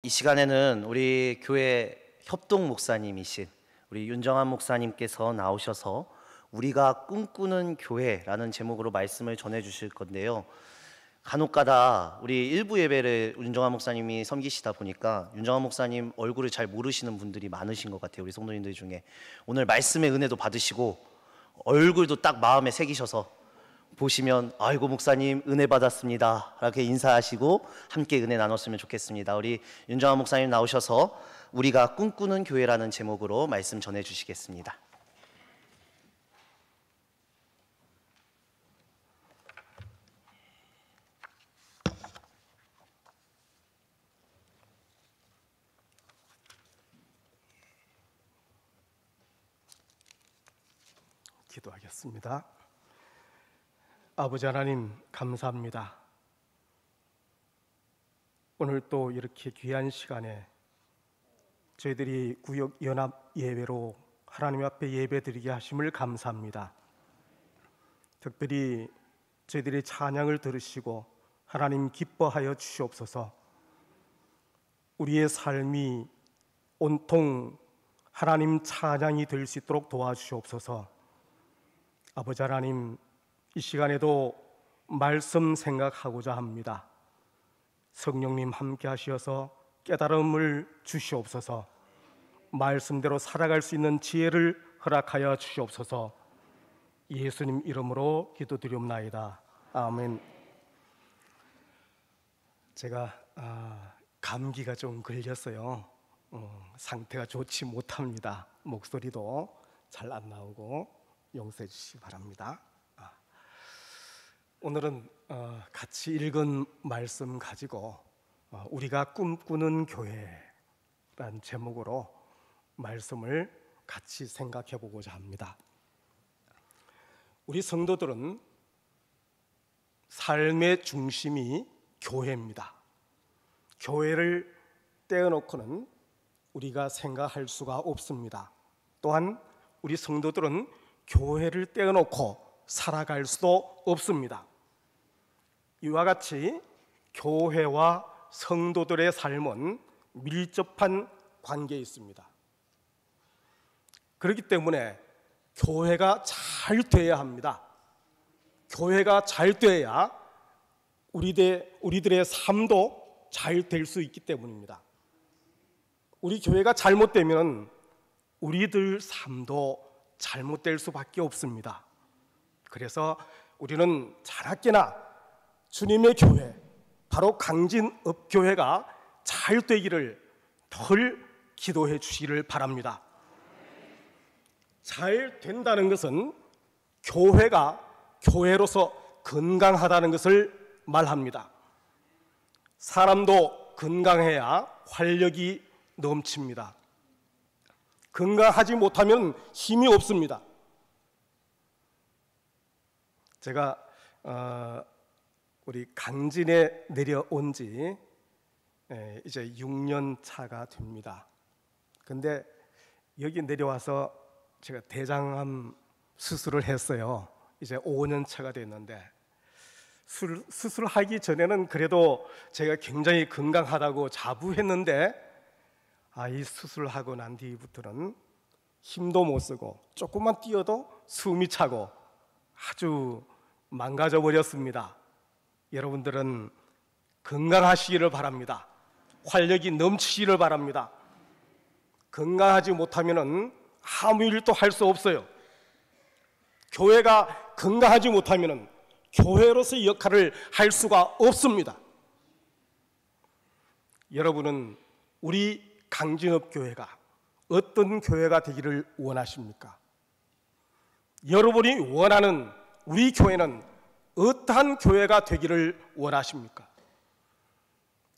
이 시간에는 우리 교회 협동 목사님이신 우리 윤정한 목사님께서 나오셔서 우리가 꿈꾸는 교회라는 제목으로 말씀을 전해 주실 건데요. 간혹가다 우리 일부 예배를 윤정한 목사님이 섬기시다 보니까 윤정한 목사님 얼굴을 잘 모르시는 분들이 많으신 것 같아요. 우리 성도님들 중에 오늘 말씀의 은혜도 받으시고 얼굴도 딱 마음에 새기셔서 보시면 아이고 목사님 은혜 받았습니다 이렇게 인사하시고 함께 은혜 나눴으면 좋겠습니다. 우리 윤정한 목사님 나오셔서 우리가 꿈꾸는 교회라는 제목으로 말씀 전해 주시겠습니다. 기도하겠습니다. 아버지 하나님 감사합니다. 오늘 또 이렇게 귀한 시간에 저희들이 구역 연합 예배로 하나님 앞에 예배드리게 하심을 감사합니다. 특별히 저희들이 찬양을 들으시고 하나님 기뻐하여 주시옵소서. 우리의 삶이 온통 하나님 찬양이 될 수 있도록 도와주시옵소서. 아버지 하나님, 이 시간에도 말씀 생각하고자 합니다. 성령님 함께 하시어서 깨달음을 주시옵소서. 말씀대로 살아갈 수 있는 지혜를 허락하여 주시옵소서. 예수님 이름으로 기도드리옵나이다. 아멘. 제가 감기가 좀 걸렸어요. 상태가 좋지 못합니다. 목소리도 잘 안 나오고 용서해 주시기 바랍니다. 오늘은 같이 읽은 말씀 가지고 우리가 꿈꾸는 교회란 제목으로 말씀을 같이 생각해 보고자 합니다. 우리 성도들은 삶의 중심이 교회입니다. 교회를 떼어놓고는 우리가 생각할 수가 없습니다. 또한 우리 성도들은 교회를 떼어놓고 살아갈 수도 없습니다. 이와 같이 교회와 성도들의 삶은 밀접한 관계에 있습니다. 그렇기 때문에 교회가 잘 돼야 합니다. 교회가 잘 돼야 우리들의 삶도 잘 될 수 있기 때문입니다. 우리 교회가 잘못되면 우리들 삶도 잘못될 수밖에 없습니다. 그래서 우리는 자나깨나 주님의 교회, 바로 강진읍교회가 잘 되기를 늘 기도해 주시기를 바랍니다. 잘 된다는 것은 교회가 교회로서 건강하다는 것을 말합니다. 사람도 건강해야 활력이 넘칩니다. 건강하지 못하면 힘이 없습니다. 제가 우리 강진에 내려온 지 이제 6년 차가 됩니다. 근데 여기 내려와서 제가 대장암 수술을 했어요. 이제 5년 차가 됐는데 수술하기 전에는 그래도 제가 굉장히 건강하다고 자부했는데 이 수술하고 난 뒤부터는 힘도 못 쓰고 조금만 뛰어도 숨이 차고 아주 망가져 버렸습니다. 여러분들은 건강하시기를 바랍니다. 활력이 넘치기를 바랍니다. 건강하지 못하면 아무 일도 할 수 없어요. 교회가 건강하지 못하면 교회로서의 역할을 할 수가 없습니다. 여러분은 우리 강진읍교회가 어떤 교회가 되기를 원하십니까? 여러분이 원하는 우리 교회는 어떠한 교회가 되기를 원하십니까?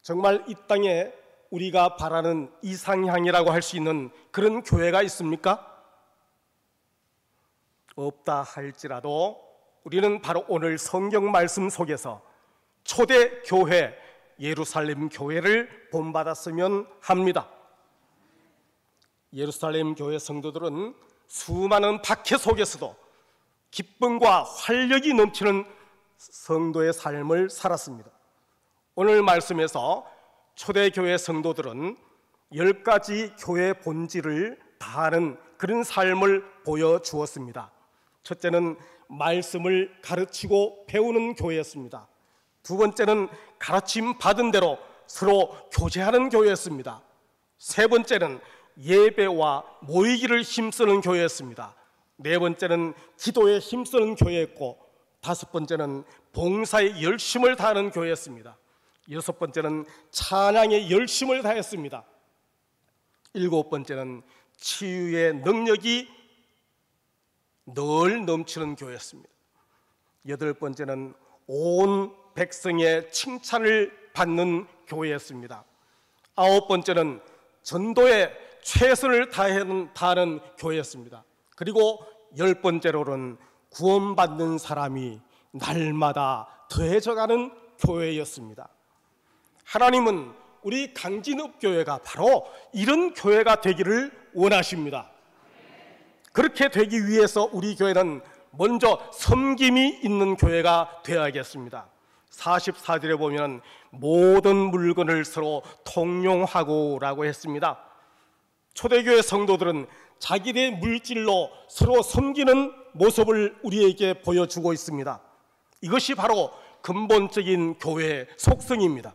정말 이 땅에 우리가 바라는 이상향이라고 할 수 있는 그런 교회가 있습니까? 없다 할지라도 우리는 바로 오늘 성경 말씀 속에서 초대 교회 예루살렘 교회를 본받았으면 합니다. 예루살렘 교회 성도들은 수많은 박해 속에서도 기쁨과 활력이 넘치는 성도의 삶을 살았습니다. 오늘 말씀에서 초대교회 성도들은 10가지 교회 본질을 다하는 그런 삶을 보여주었습니다. 첫째는 말씀을 가르치고 배우는 교회였습니다. 두 번째는 가르침 받은 대로 서로 교제하는 교회였습니다. 세 번째는 예배와 모이기를 힘쓰는 교회였습니다. 네 번째는 기도에 힘쓰는 교회였고, 다섯 번째는 봉사에 열심을 다하는 교회였습니다. 여섯 번째는 찬양에 열심을 다했습니다. 일곱 번째는 치유의 능력이 늘 넘치는 교회였습니다. 여덟 번째는 온 백성의 칭찬을 받는 교회였습니다. 아홉 번째는 전도에 최선을 다하는 교회였습니다. 그리고 열 번째로는 구원받는 사람이 날마다 더해져가는 교회였습니다. 하나님은 우리 강진읍교회가 바로 이런 교회가 되기를 원하십니다. 그렇게 되기 위해서 우리 교회는 먼저 섬김이 있는 교회가 되어야겠습니다. 44절에 보면 모든 물건을 서로 통용하고 라고 했습니다. 초대교회 성도들은 자기들의 물질로 서로 섬기는 모습을 우리에게 보여주고 있습니다. 이것이 바로 근본적인 교회의 속성입니다.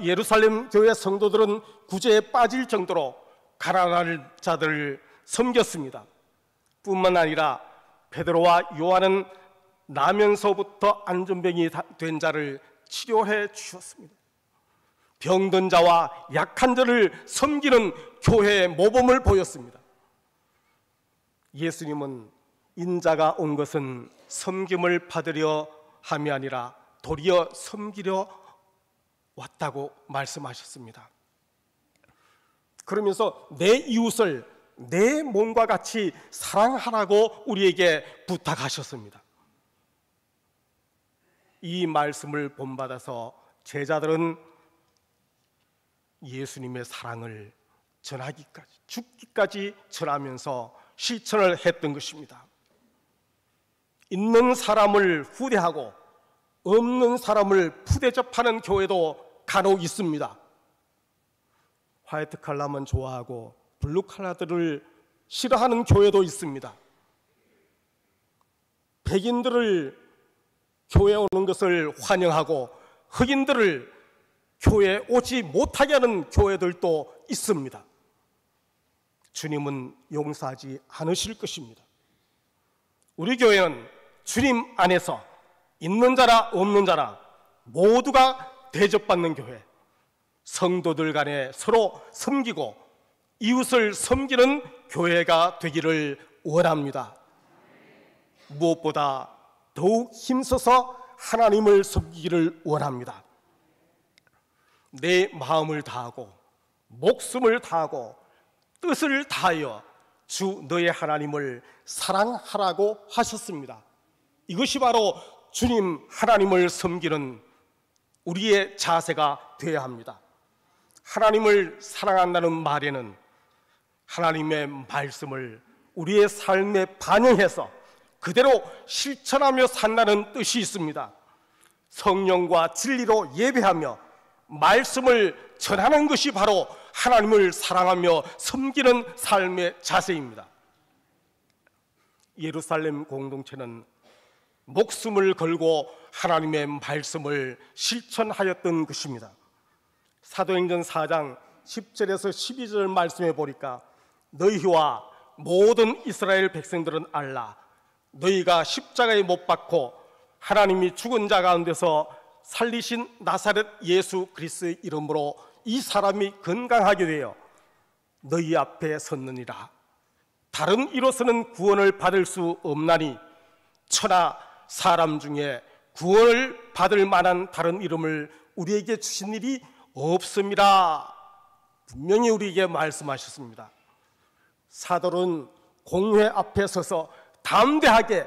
예루살렘 교회 성도들은 구제에 빠질 정도로 가난한 자들을 섬겼습니다. 뿐만 아니라 베드로와 요한은 나면서부터 안전병이 된 자를 치료해 주셨습니다. 병든 자와 약한 자를 섬기는 교회의 모범을 보였습니다. 예수님은 인자가 온 것은 섬김을 받으려 함이 아니라 도리어 섬기려 왔다고 말씀하셨습니다. 그러면서 내 이웃을 내 몸과 같이 사랑하라고 우리에게 부탁하셨습니다. 이 말씀을 본받아서 제자들은 예수님의 사랑을 전하기까지, 죽기까지 전하면서 실천을 했던 것입니다. 있는 사람을 후대하고 없는 사람을 푸대접하는 교회도 간혹 있습니다. 화이트 칼라만 좋아하고 블루 칼라들을 싫어하는 교회도 있습니다. 백인들을 교회에 오는 것을 환영하고 흑인들을 교회에 오지 못하게 하는 교회들도 있습니다. 주님은 용서하지 않으실 것입니다. 우리 교회는 주님 안에서 있는 자라 없는 자라 모두가 대접받는 교회, 성도들 간에 서로 섬기고 이웃을 섬기는 교회가 되기를 원합니다. 무엇보다 더욱 힘써서 하나님을 섬기기를 원합니다. 내 마음을 다하고 목숨을 다하고 뜻을 다하여 주 너의 하나님을 사랑하라고 하셨습니다. 이것이 바로 주님 하나님을 섬기는 우리의 자세가 되어야 합니다. 하나님을 사랑한다는 말에는 하나님의 말씀을 우리의 삶에 반영해서 그대로 실천하며 산다는 뜻이 있습니다. 성령과 진리로 예배하며 말씀을 전하는 것이 바로 하나님을 사랑하며 섬기는 삶의 자세입니다. 예루살렘 공동체는 목숨을 걸고 하나님의 말씀을 실천하였던 것입니다. 사도행전 4장 10절에서 12절 말씀해 보니까 너희와 모든 이스라엘 백성들은 알라. 너희가 십자가에 못 박고 하나님이 죽은 자 가운데서 살리신 나사렛 예수 그리스도의 이름으로 이 사람이 건강하게 되어 너희 앞에 섰느니라. 다른 이로서는 구원을 받을 수 없나니 천하 사람 중에 구원을 받을 만한 다른 이름을 우리에게 주신 일이 없습니다. 분명히 우리에게 말씀하셨습니다. 사도는 공회 앞에 서서 담대하게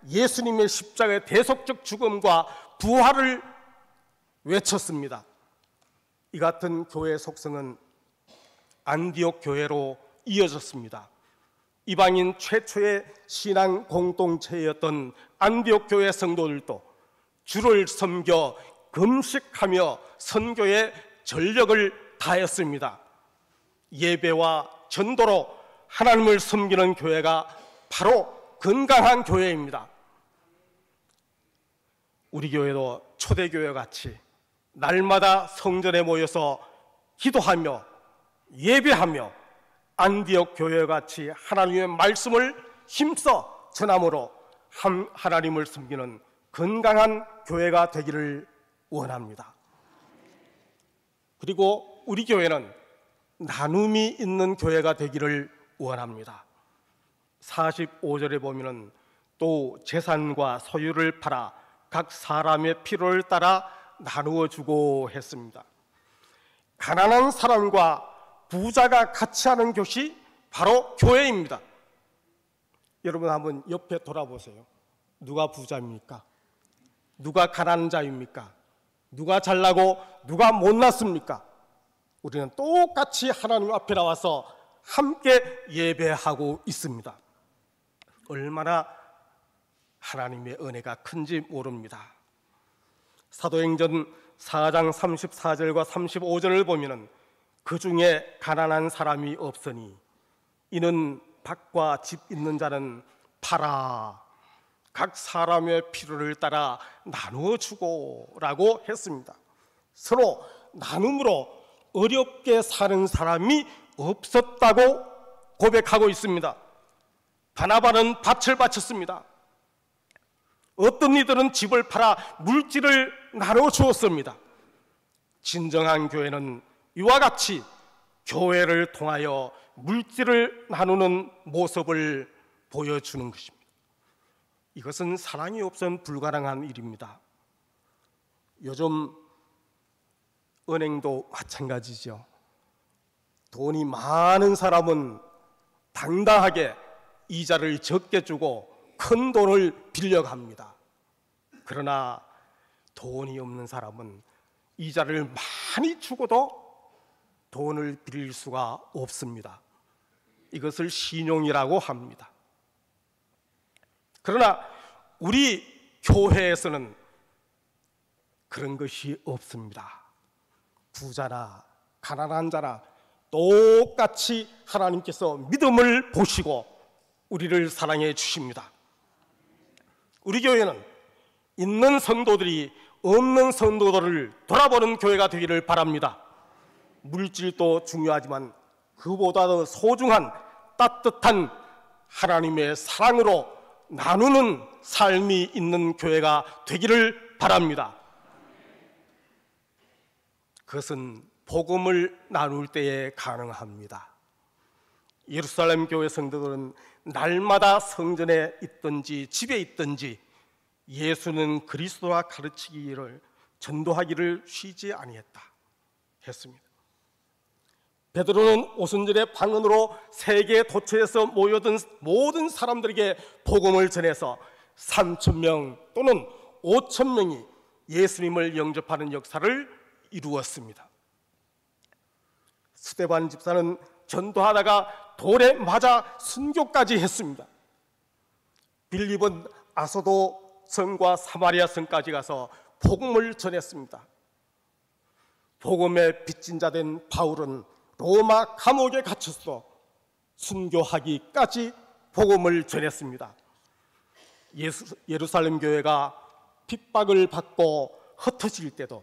예수님의 십자가의 대속적 죽음과 부활을 외쳤습니다. 이 같은 교회의 속성은 안디옥 교회로 이어졌습니다. 이방인 최초의 신앙 공동체였던 안디옥 교회 성도들도 주를 섬겨 금식하며 선교에 전력을 다했습니다. 예배와 전도로 하나님을 섬기는 교회가 바로 건강한 교회입니다. 우리 교회도 초대교회 같이 날마다 성전에 모여서 기도하며 예배하며 안디옥 교회 같이 하나님의 말씀을 힘써 전함으로 하나님을 섬기는 건강한 교회가 되기를 원합니다. 그리고 우리 교회는 나눔이 있는 교회가 되기를 원합니다. 45절에 보면은 또 재산과 소유를 팔아 각 사람의 필요를 따라 나누어 주고 했습니다. 가난한 사람과 부자가 같이 하는 것이 바로 교회입니다. 여러분 한번 옆에 돌아보세요. 누가 부자입니까? 누가 가난한 자입니까? 누가 잘나고 누가 못났습니까? 우리는 똑같이 하나님 앞에 나와서 함께 예배하고 있습니다. 얼마나 하나님의 은혜가 큰지 모릅니다. 사도행전 4장 34절과 35절을 보면은 그 중에 가난한 사람이 없으니 이는 밭과 집 있는 자는 팔아 각 사람의 필요를 따라 나누어 주고라고 했습니다. 서로 나눔으로 어렵게 사는 사람이 없었다고 고백하고 있습니다. 바나바는 밭을 바쳤습니다. 어떤 이들은 집을 팔아 물질을 나눠 주었습니다. 진정한 교회는 이와 같이 교회를 통하여 물질을 나누는 모습을 보여주는 것입니다. 이것은 사랑이 없으면 불가능한 일입니다. 요즘 은행도 마찬가지죠. 돈이 많은 사람은 당당하게 이자를 적게 주고 큰 돈을 빌려갑니다. 그러나 돈이 없는 사람은 이자를 많이 주고도 돈을 빌릴 수가 없습니다. 이것을 신용이라고 합니다. 그러나 우리 교회에서는 그런 것이 없습니다. 부자나 가난한 자나 똑같이 하나님께서 믿음을 보시고 우리를 사랑해 주십니다. 우리 교회는 있는 성도들이 없는 성도들을 돌아보는 교회가 되기를 바랍니다. 물질도 중요하지만 그보다 더 소중한 따뜻한 하나님의 사랑으로 나누는 삶이 있는 교회가 되기를 바랍니다. 그것은 복음을 나눌 때에 가능합니다. 예루살렘 교회 성도들은 날마다 성전에 있든지 집에 있든지 예수는 그리스도와 가르치기를 전도하기를 쉬지 아니했다 했습니다. 베드로는 오순절에 방언으로 세계 도처에서 모여든 모든 사람들에게 복음을 전해서 3,000명 또는 5,000명이 예수님을 영접하는 역사를 이루었습니다. 스데반 집사는 전도하다가 돌에 맞아 순교까지 했습니다. 빌립은 아소도 성과 사마리아 성까지 가서 복음을 전했습니다. 복음의 빚진 자 된 바울은 로마 감옥에 갇혀서 순교하기까지 복음을 전했습니다. 예루살렘 교회가 핍박을 받고 흩어질 때도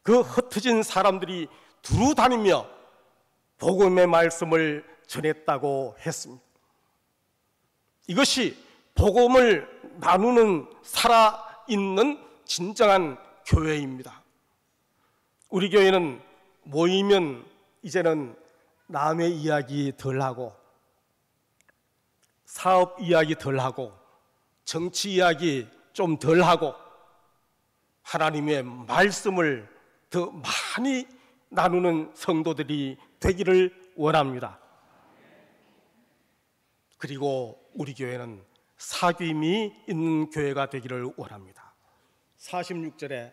그 흩어진 사람들이 두루 다니며 복음의 말씀을 전했다고 했습니다. 이것이 복음을 나누는 살아있는 진정한 교회입니다. 우리 교회는 모이면 이제는 남의 이야기 덜하고 사업 이야기 덜하고 정치 이야기 좀 덜하고 하나님의 말씀을 더 많이 나누는 성도들이 되기를 원합니다. 그리고 우리 교회는 사귐이 있는 교회가 되기를 원합니다. 46절에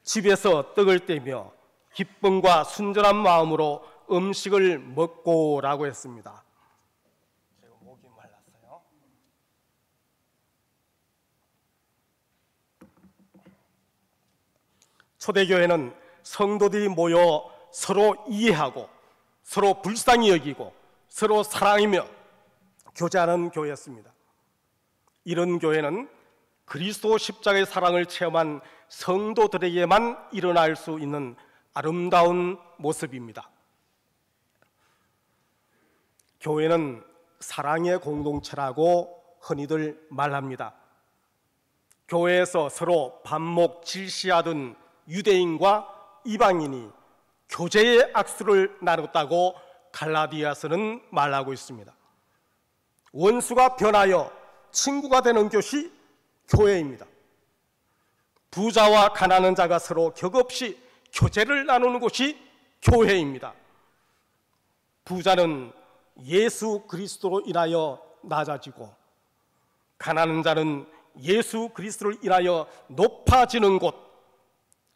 집에서 떡을 떼며 기쁨과 순전한 마음으로 음식을 먹고라고 했습니다. 제가 목이 말랐어요. 초대교회는 성도들이 모여 서로 이해하고 서로 불쌍히 여기고 서로 사랑하며 교제하는 교회였습니다. 이런 교회는 그리스도 십자가의 사랑을 체험한 성도들에게만 일어날 수 있는 아름다운 모습입니다. 교회는 사랑의 공동체라고 흔히들 말합니다. 교회에서 서로 반목 질시하던 유대인과 이방인이 교제의 악수를 나눴다고 갈라디아서는 말하고 있습니다. 원수가 변하여 친구가 되는 곳이 교회입니다. 부자와 가난한 자가 서로 격없이 교제를 나누는 곳이 교회입니다. 부자는 예수 그리스도로 인하여 낮아지고 가난한 자는 예수 그리스도를 인하여 높아지는 곳,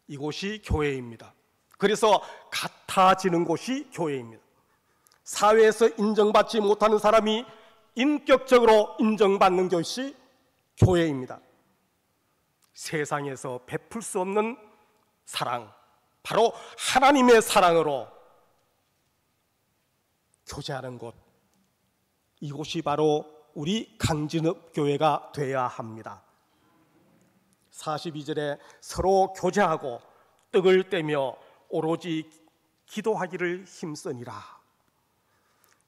이곳이 교회입니다. 그래서 같아지는 곳이 교회입니다. 사회에서 인정받지 못하는 사람이 인격적으로 인정받는 것이 교회입니다. 세상에서 베풀 수 없는 사랑, 바로 하나님의 사랑으로 교제하는 곳, 이곳이 바로 우리 강진읍 교회가 되어야 합니다. 42절에 서로 교제하고 떡을 떼며 오로지 기도하기를 힘쓰니라.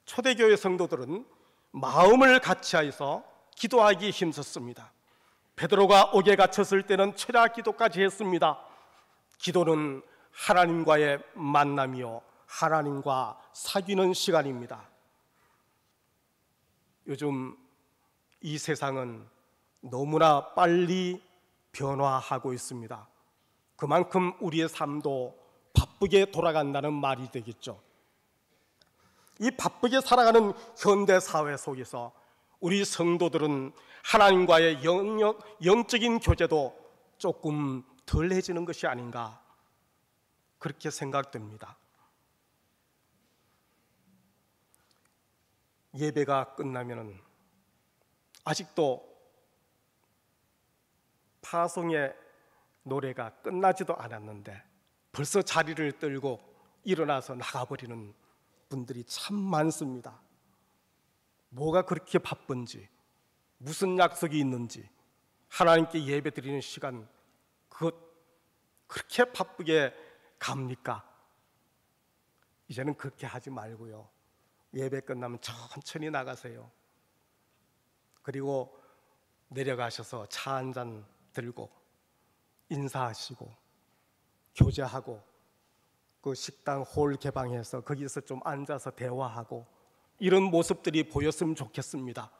초대교회 성도들은 마음을 같이하여서 기도하기 힘썼습니다. 베드로가 옥에 갇혔을 때는 철야 기도까지 했습니다. 기도는 하나님과의 만남이요 하나님과 사귀는 시간입니다. 요즘 이 세상은 너무나 빨리 변화하고 있습니다. 그만큼 우리의 삶도 바쁘게 돌아간다는 말이 되겠죠. 이 바쁘게 살아가는 현대 사회 속에서 우리 성도들은 하나님과의 영적인 교제도 조금 덜해지는 것이 아닌가, 그렇게 생각됩니다. 예배가 끝나면은 아직도 파송의 노래가 끝나지도 않았는데 벌써 자리를 떨고 일어나서 나가버리는 분들이 참 많습니다. 뭐가 그렇게 바쁜지, 무슨 약속이 있는지, 하나님께 예배 드리는 시간 그것 그렇게 바쁘게 갑니까? 이제는 그렇게 하지 말고요, 예배 끝나면 천천히 나가세요. 그리고 내려가셔서 차 한 잔 들고 인사하시고 교제하고 그 식당 홀 개방해서 거기서 좀 앉아서 대화하고 이런 모습들이 보였으면 좋겠습니다.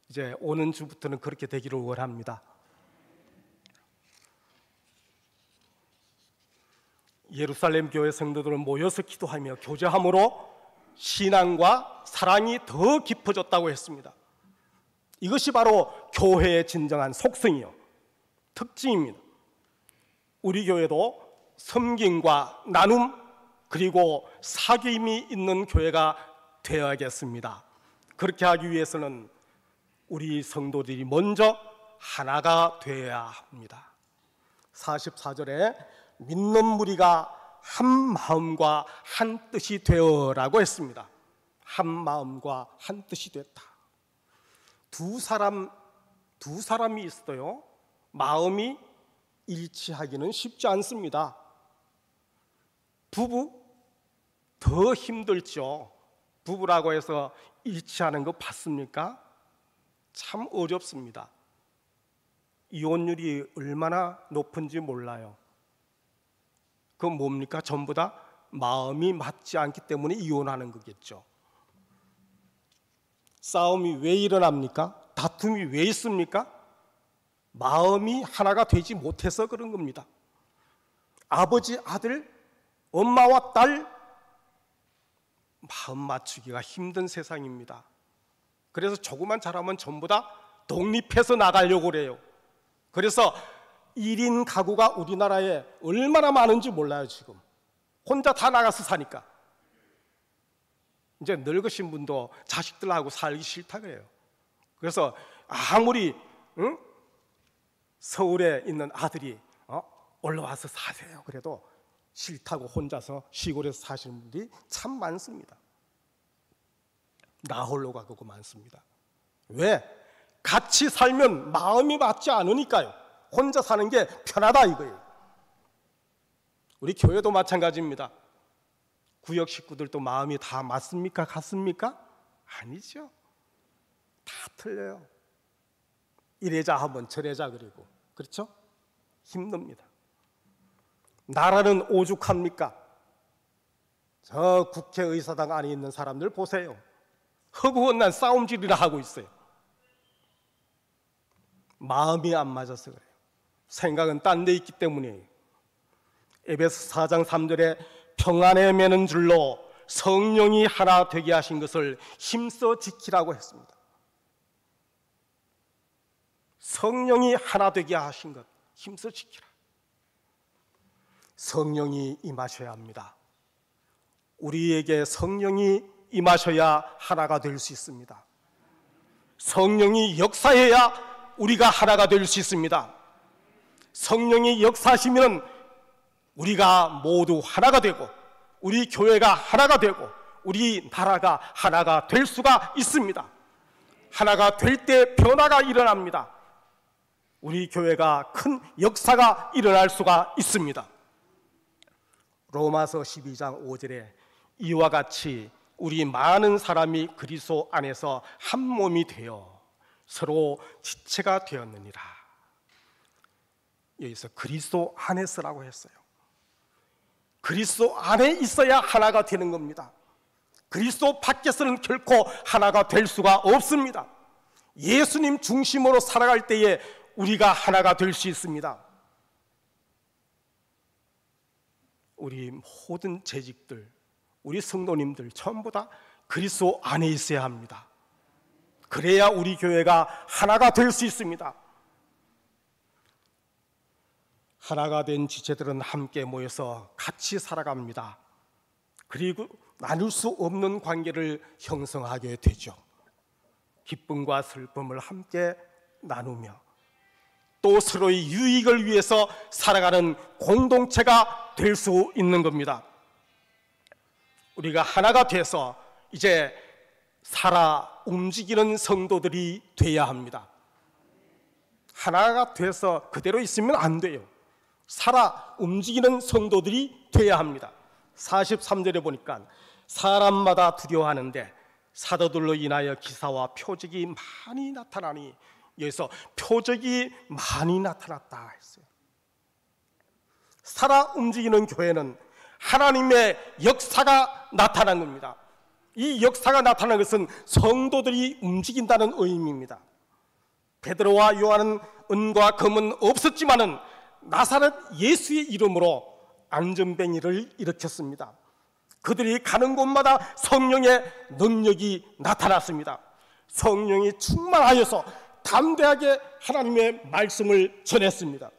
이제 오는 주부터는 그렇게 되기를 원합니다. 예루살렘 교회 성도들은 모여서 기도하며 교제함으로 신앙과 사랑이 더 깊어졌다고 했습니다. 이것이 바로 교회의 진정한 속성이요 특징입니다. 우리 교회도 섬김과 나눔 그리고 사귐이 있는 교회가 되어야겠습니다. 그렇게 하기 위해서는 우리 성도들이 먼저 하나가 되어야 합니다. 44절에 믿는 무리가 한 마음과 한 뜻이 되어라고 했습니다. 한 마음과 한 뜻이 됐다. 두 사람이 있어요. 마음이 일치하기는 쉽지 않습니다. 부부 더 힘들죠. 부부라고 해서 일치하는 거 봤습니까? 참 어렵습니다. 이혼율이 얼마나 높은지 몰라요. 그건 뭡니까? 전부 다 마음이 맞지 않기 때문에 이혼하는 거겠죠. 싸움이 왜 일어납니까? 다툼이 왜 있습니까? 마음이 하나가 되지 못해서 그런 겁니다. 아버지, 아들, 엄마와 딸 마음 맞추기가 힘든 세상입니다. 그래서 조금만 잘하면 전부 다 독립해서 나가려고 그래요. 그래서 1인 가구가 우리나라에 얼마나 많은지 몰라요. 지금 혼자 다 나가서 사니까 이제 늙으신 분도 자식들하고 살기 싫다 그래요. 그래서 아무리 서울에 있는 아들이 올라와서 사세요. 그래도 싫다고 혼자서 시골에서 사시는 분들이 참 많습니다. 나 홀로 가고 많습니다. 왜? 같이 살면 마음이 맞지 않으니까요. 혼자 사는 게 편하다 이거예요. 우리 교회도 마찬가지입니다. 구역 식구들도 마음이 다 맞습니까? 같습니까? 아니죠. 다 틀려요. 이래자 하면 저래자 그리고 그렇죠? 힘듭니다. 나라는 오죽합니까? 저 국회의사당 안에 있는 사람들 보세요. 허구헌난 싸움질이나 하고 있어요. 마음이 안 맞아서 그래요. 생각은 딴 데 있기 때문이에요. 에베소 4장 3절에 평안에 매는 줄로 성령이 하나 되게 하신 것을 힘써 지키라고 했습니다. 성령이 하나 되게 하신 것 힘써 지키라. 성령이 임하셔야 합니다. 우리에게 성령이 임하셔야 하나가 될 수 있습니다. 성령이 역사해야 우리가 하나가 될 수 있습니다. 성령이 역사하시면 우리가 모두 하나가 되고 우리 교회가 하나가 되고 우리 나라가 하나가 될 수가 있습니다. 하나가 될 때 변화가 일어납니다. 우리 교회가 큰 역사가 일어날 수가 있습니다. 로마서 12장 5절에 이와 같이 우리 많은 사람이 그리스도 안에서 한 몸이 되어 서로 지체가 되었느니라. 여기서 그리스도 안에서라고 했어요. 그리스도 안에 있어야 하나가 되는 겁니다. 그리스도 밖에서는 결코 하나가 될 수가 없습니다. 예수님 중심으로 살아갈 때에 우리가 하나가 될 수 있습니다. 우리 모든 재직들, 우리 성도님들 전부 다 그리스도 안에 있어야 합니다. 그래야 우리 교회가 하나가 될 수 있습니다. 하나가 된 지체들은 함께 모여서 같이 살아갑니다. 그리고 나눌 수 없는 관계를 형성하게 되죠. 기쁨과 슬픔을 함께 나누며 또 서로의 유익을 위해서 살아가는 공동체가 될 수 있는 겁니다. 우리가 하나가 돼서 이제 살아 움직이는 성도들이 돼야 합니다. 하나가 돼서 그대로 있으면 안 돼요. 살아 움직이는 성도들이 돼야 합니다. 43절에 보니까 사람마다 두려워하는데 사도들로 인하여 기사와 표적이 많이 나타나니, 여기서 표적이 많이 나타났다 했어요. 살아 움직이는 교회는 하나님의 역사가 나타난 겁니다. 이 역사가 나타난 것은 성도들이 움직인다는 의미입니다. 베드로와 요한은 은과 금은 없었지만은 나사렛 예수의 이름으로 안전뱅이를 일으켰습니다. 그들이 가는 곳마다 성령의 능력이 나타났습니다. 성령이 충만하여서 담대하게 하나님의 말씀을 전했습니다.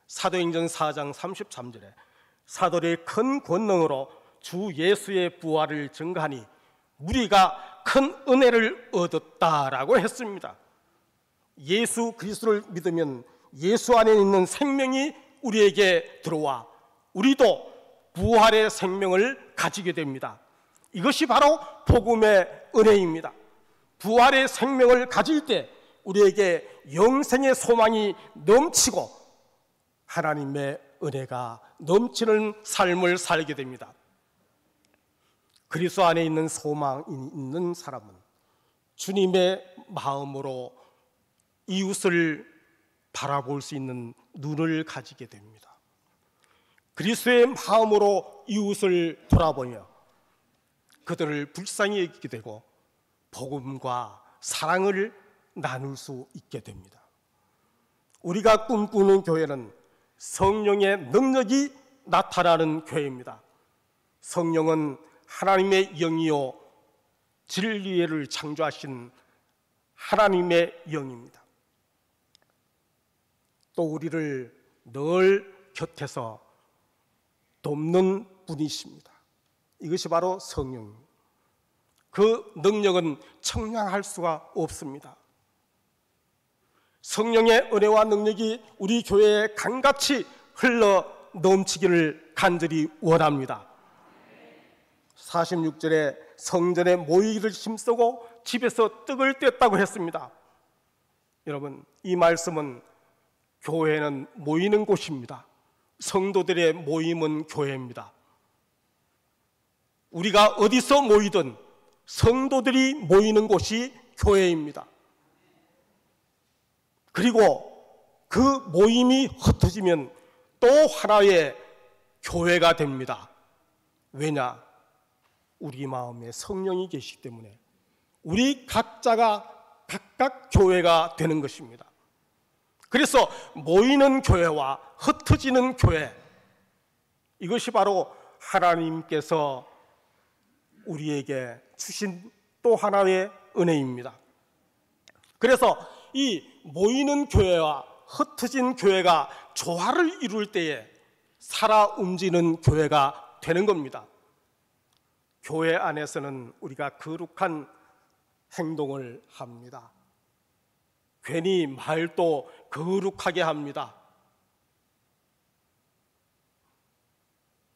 사도행전 4장 33절에 사도의 큰 권능으로 주 예수의 부활을 증거하니 우리가 큰 은혜를 얻었다라고 했습니다. 예수 그리스도를 믿으면 예수 안에 있는 생명이 우리에게 들어와 우리도 부활의 생명을 가지게 됩니다. 이것이 바로 복음의 은혜입니다. 부활의 생명을 가질 때 우리에게 영생의 소망이 넘치고 하나님의 은혜가 넘치는 삶을 살게 됩니다. 그리스도 안에 있는 소망이 있는 사람은 주님의 마음으로 이웃을 바라볼 수 있는 눈을 가지게 됩니다. 그리스도의 마음으로 이웃을 돌아보며 그들을 불쌍히 여기게 되고 복음과 사랑을 나눌 수 있게 됩니다. 우리가 꿈꾸는 교회는 성령의 능력이 나타나는 교회입니다. 성령은 하나님의 영이요 진리를 창조하신 하나님의 영입니다. 또 우리를 늘 곁에서 돕는 분이십니다. 이것이 바로 성령입니다. 그 능력은 청량할 수가 없습니다. 성령의 은혜와 능력이 우리 교회에 강같이 흘러 넘치기를 간절히 원합니다. 46절에 성전에 모이기를 힘쓰고 집에서 떡을 뗐다고 했습니다. 여러분, 이 말씀은 교회는 모이는 곳입니다. 성도들의 모임은 교회입니다. 우리가 어디서 모이든 성도들이 모이는 곳이 교회입니다. 그리고 그 모임이 흩어지면 또 하나의 교회가 됩니다. 왜냐? 우리 마음에 성령이 계시기 때문에 우리 각자가 각각 교회가 되는 것입니다. 그래서 모이는 교회와 흩어지는 교회, 이것이 바로 하나님께서 우리에게 주신 또 하나의 은혜입니다. 그래서 이 모이는 교회와 흩어진 교회가 조화를 이룰 때에 살아 움직이는 교회가 되는 겁니다. 교회 안에서는 우리가 거룩한 행동을 합니다. 괜히 말도 거룩하게 합니다.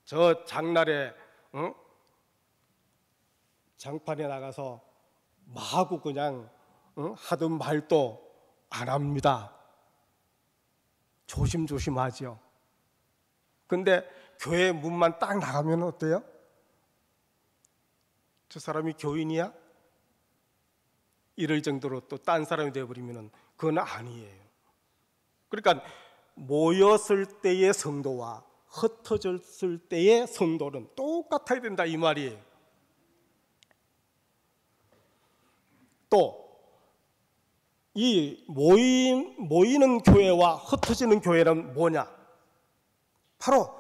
저 장날에 장판에 나가서 마구 그냥 하던 말도 안 합니다. 조심조심하죠. 근데 교회 문만 딱 나가면 어때요? 저 사람이 교인이야? 이럴 정도로 또 딴 사람이 되어버리면 그건 아니에요. 그러니까 모였을 때의 성도와 흩어졌을 때의 성도는 똑같아야 된다, 이 말이에요. 또 이 모이는 교회와 흩어지는 교회는 뭐냐? 바로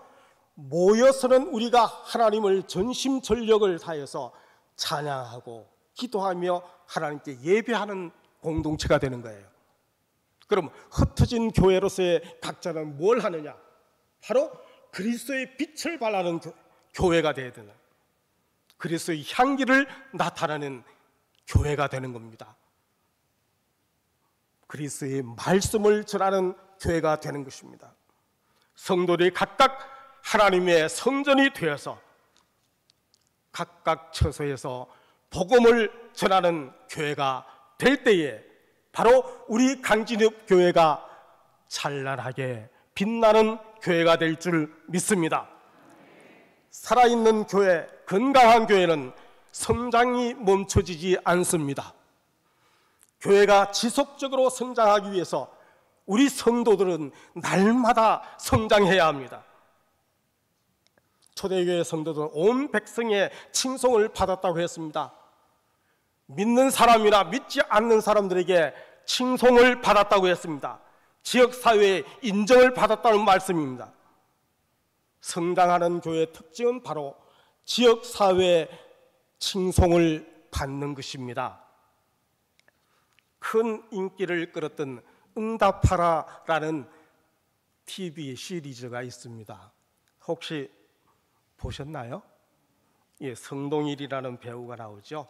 모여서는 우리가 하나님을 전심전력을 다해서 찬양하고 기도하며 하나님께 예배하는 공동체가 되는 거예요. 그럼 흩어진 교회로서의 각자는 뭘 하느냐? 바로 그리스도의 빛을 발하는 교회가 되어야 되는, 그리스도의 향기를 나타내는 교회가 되는 겁니다. 그리스도의 말씀을 전하는 교회가 되는 것입니다. 성도들이 각각 하나님의 성전이 되어서 각각 처소에서 복음을 전하는 교회가 될 때에 바로 우리 강진읍 교회가 찬란하게 빛나는 교회가 될 줄 믿습니다. 살아있는 교회, 건강한 교회는 성장이 멈춰지지 않습니다. 교회가 지속적으로 성장하기 위해서 우리 성도들은 날마다 성장해야 합니다. 초대교회 성도들은 온 백성의 칭송을 받았다고 했습니다. 믿는 사람이나 믿지 않는 사람들에게 칭송을 받았다고 했습니다. 지역사회의 인정을 받았다는 말씀입니다. 성장하는 교회의 특징은 바로 지역사회의 칭송을 받는 것입니다. 큰 인기를 끌었던 응답하라라는 TV 시리즈가 있습니다. 혹시 보셨나요? 예, 성동일이라는 배우가 나오죠.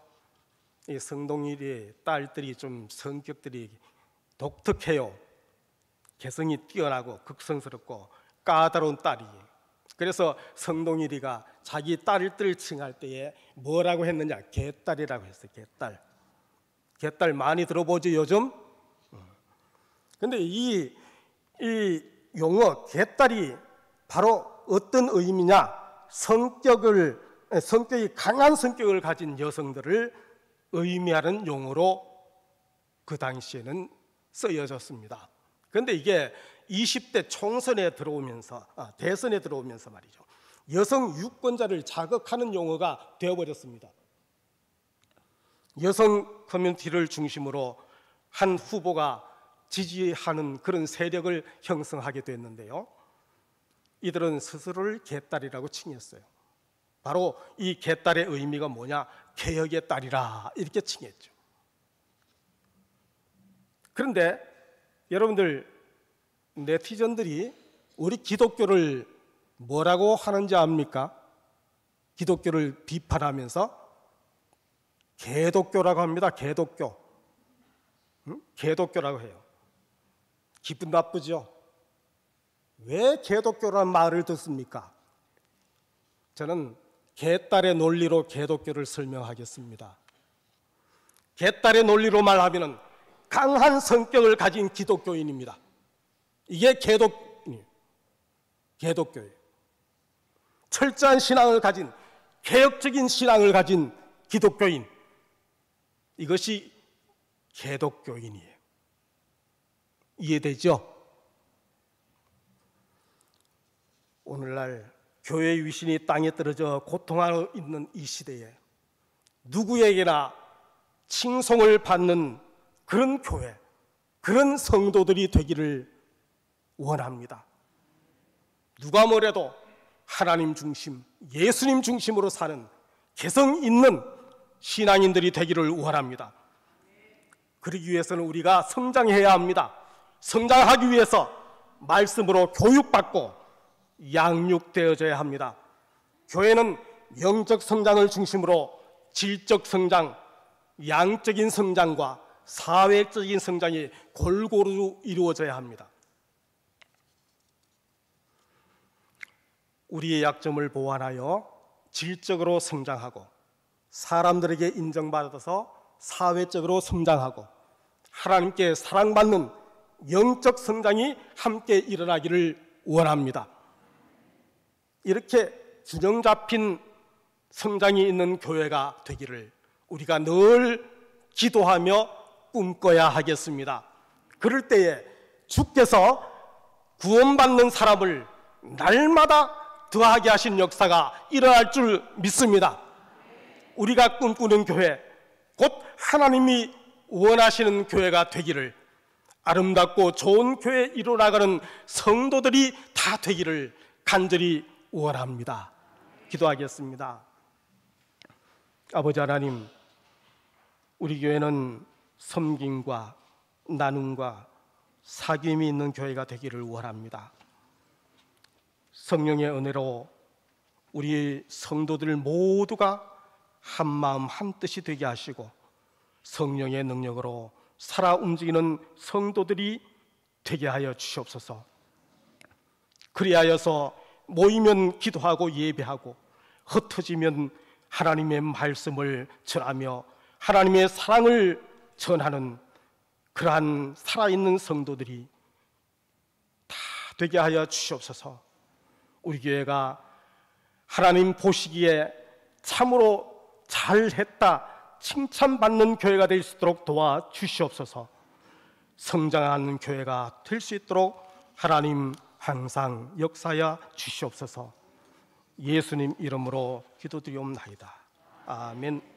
이 성동일의 딸들이 좀 성격들이 독특해요. 개성이 뛰어나고 극성스럽고 까다로운 딸이에요. 그래서 성동일이가 자기 딸들 칭할 때에 뭐라고 했느냐? 개딸이라고 했어요. 개딸. 개딸 많이 들어보죠, 요즘? 근데 이 용어 개딸이 바로 어떤 의미냐? 성격이 강한 성격을 가진 여성들을 의미하는 용어로 그 당시에는 쓰여졌습니다. 그런데 이게 20대 총선에 들어오면서 대선에 들어오면서 말이죠, 여성 유권자를 자극하는 용어가 되어버렸습니다. 여성 커뮤니티를 중심으로 한 후보가 지지하는 그런 세력을 형성하게 됐는데요, 이들은 스스로를 개딸이라고 칭했어요. 바로 이 개딸의 의미가 뭐냐? 개혁의 딸이라 이렇게 칭했죠. 그런데 여러분들, 네티즌들이 우리 기독교를 뭐라고 하는지 압니까? 기독교를 비판하면서 개독교라고 합니다. 개독교. 개독교라고 해요. 기분 나쁘죠? 왜 개독교라는 말을 듣습니까? 저는 개딸의 논리로 개독교를 설명하겠습니다. 개딸의 논리로 말하면 강한 성격을 가진 기독교인입니다. 이게 개독교예요. 철저한 신앙을 가진, 개혁적인 신앙을 가진 기독교인, 이것이 개독교인이에요. 이해되죠? 오늘날 교회 위신이 땅에 떨어져 고통하고 있는 이 시대에 누구에게나 칭송을 받는 그런 교회, 그런 성도들이 되기를 원합니다. 누가 뭐래도 하나님 중심, 예수님 중심으로 사는 개성 있는 신앙인들이 되기를 원합니다. 그러기 위해서는 우리가 성장해야 합니다. 성장하기 위해서 말씀으로 교육받고 양육되어져야 합니다. 교회는 영적 성장을 중심으로 질적 성장, 양적인 성장과 사회적인 성장이 골고루 이루어져야 합니다. 우리의 약점을 보완하여 질적으로 성장하고 사람들에게 인정받아서 사회적으로 성장하고 하나님께 사랑받는 영적 성장이 함께 일어나기를 원합니다. 이렇게 균형 잡힌 성장이 있는 교회가 되기를 우리가 늘 기도하며 꿈꿔야 하겠습니다. 그럴 때에 주께서 구원받는 사람을 날마다 더하게 하신 역사가 일어날 줄 믿습니다. 우리가 꿈꾸는 교회, 곧 하나님이 원하시는 교회가 되기를, 아름답고 좋은 교회에 이루어나가는 성도들이 다 되기를 간절히 원합니다. 기도하겠습니다. 아버지 하나님, 우리 교회는 섬김과 나눔과 사귐이 있는 교회가 되기를 원합니다. 성령의 은혜로 우리 성도들 모두가 한 마음 한 뜻이 되게 하시고 성령의 능력으로 살아 움직이는 성도들이 되게 하여 주시옵소서. 그리하여서 모이면 기도하고 예배하고 흩어지면 하나님의 말씀을 전하며 하나님의 사랑을 전하는 그러한 살아있는 성도들이 다 되게 하여 주시옵소서. 우리 교회가 하나님 보시기에 참으로 잘했다 칭찬받는 교회가 될 수 있도록 도와주시옵소서. 성장하는 교회가 될 수 있도록 하나님 항상 역사하여 주시옵소서. 예수님 이름으로 기도드리옵나이다. 아멘.